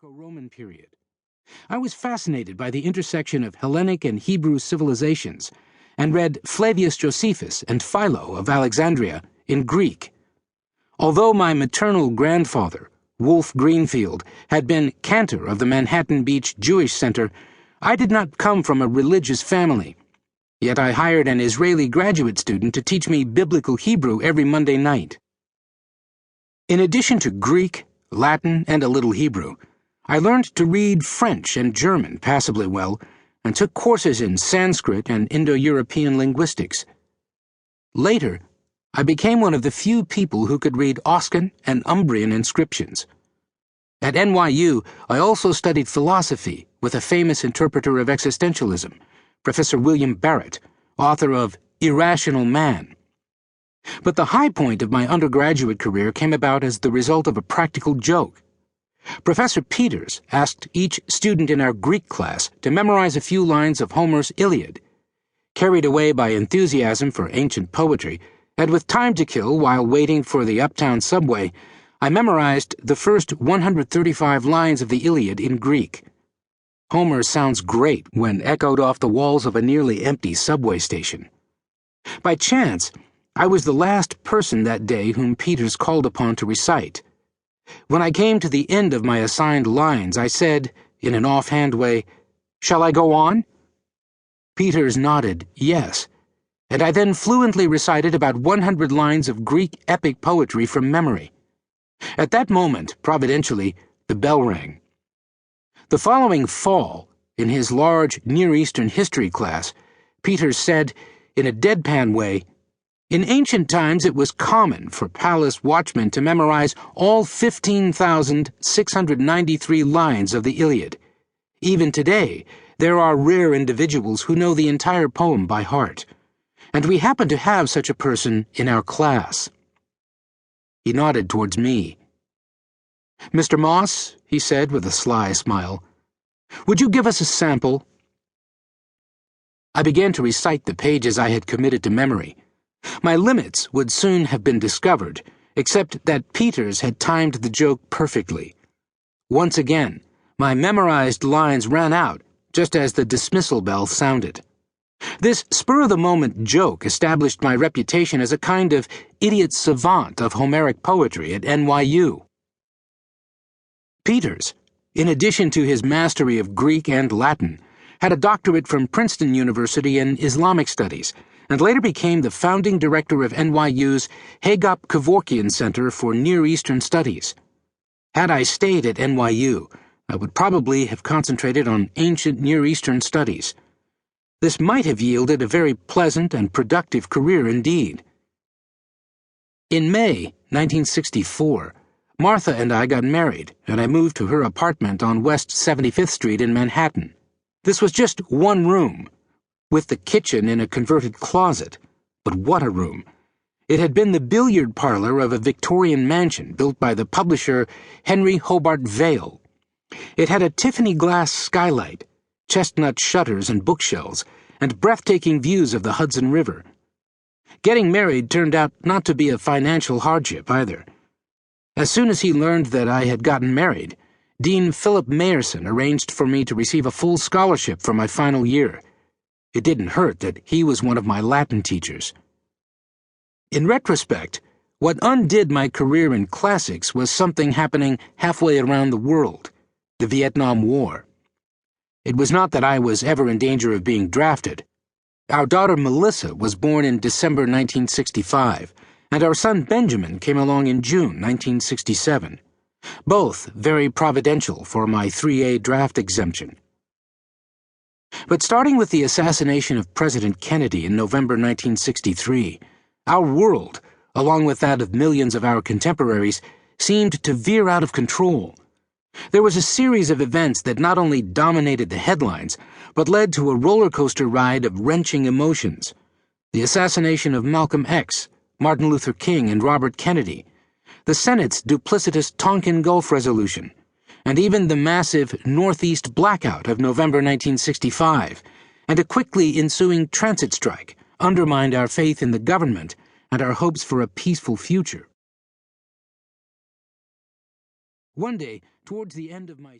Greco-Roman period. I was fascinated by the intersection of Hellenic and Hebrew civilizations, and read Flavius Josephus and Philo of Alexandria in Greek. Although my maternal grandfather, Wolf Greenfield, had been cantor of the Manhattan Beach Jewish Center, I did not come from a religious family. Yet I hired an Israeli graduate student to teach me biblical Hebrew every Monday night. In addition to Greek, Latin, and a little Hebrew, I learned to read French and German passably well, and took courses in Sanskrit and Indo-European linguistics. Later, I became one of the few people who could read Oscan and Umbrian inscriptions. At NYU, I also studied philosophy with a famous interpreter of existentialism, Professor William Barrett, author of Irrational Man. But the high point of my undergraduate career came about as the result of a practical joke. Professor Peters asked each student in our Greek class to memorize a few lines of Homer's Iliad. Carried away by enthusiasm for ancient poetry, and with time to kill while waiting for the uptown subway, I memorized the first 135 lines of the Iliad in Greek. Homer sounds great when echoed off the walls of a nearly empty subway station. By chance, I was the last person that day whom Peters called upon to recite. When I came to the end of my assigned lines, I said, in an offhand way, "Shall I go on?" Peters nodded yes, and I then fluently recited about 100 lines of Greek epic poetry from memory. At that moment, providentially, the bell rang. The following fall, in his large Near Eastern history class, Peters said, in a deadpan way, "In ancient times it was common for palace watchmen to memorize all 15,693 lines of the Iliad. Even today, there are rare individuals who know the entire poem by heart, and we happen to have such a person in our class." He nodded towards me. "Mr. Moss," he said with a sly smile, "would you give us a sample?" I began to recite the pages I had committed to memory. My limits would soon have been discovered, except that Peters had timed the joke perfectly. Once again, my memorized lines ran out just as the dismissal bell sounded. This spur-of-the-moment joke established my reputation as a kind of idiot savant of Homeric poetry at NYU. Peters, in addition to his mastery of Greek and Latin, had a doctorate from Princeton University in Islamic Studies, and later became the founding director of NYU's Hagop Kevorkian Center for Near Eastern Studies. Had I stayed at NYU, I would probably have concentrated on ancient Near Eastern studies. This might have yielded a very pleasant and productive career indeed. In May 1964, Martha and I got married, and I moved to her apartment on West 75th Street in Manhattan. This was just one room, with the kitchen in a converted closet. But what a room! It had been the billiard parlor of a Victorian mansion built by the publisher Henry Hobart Vale. It had a Tiffany glass skylight, chestnut shutters and bookshelves, and breathtaking views of the Hudson River. Getting married turned out not to be a financial hardship either. As soon as he learned that I had gotten married, Dean Philip Mayerson arranged for me to receive a full scholarship for my final year. It didn't hurt that he was one of my Latin teachers. In retrospect, what undid my career in classics was something happening halfway around the world: the Vietnam War. It was not that I was ever in danger of being drafted. Our daughter Melissa was born in December 1965, and our son Benjamin came along in June 1967, both very providential for my 3A draft exemption. But starting with the assassination of President Kennedy in November 1963, our world, along with that of millions of our contemporaries, seemed to veer out of control. There was a series of events that not only dominated the headlines, but led to a roller coaster ride of wrenching emotions. The assassination of Malcolm X, Martin Luther King, and Robert Kennedy, the Senate's duplicitous Tonkin Gulf resolution, and even the massive Northeast blackout of November 1965, and a quickly ensuing transit strike undermined our faith in the government and our hopes for a peaceful future. One day, towards the end of my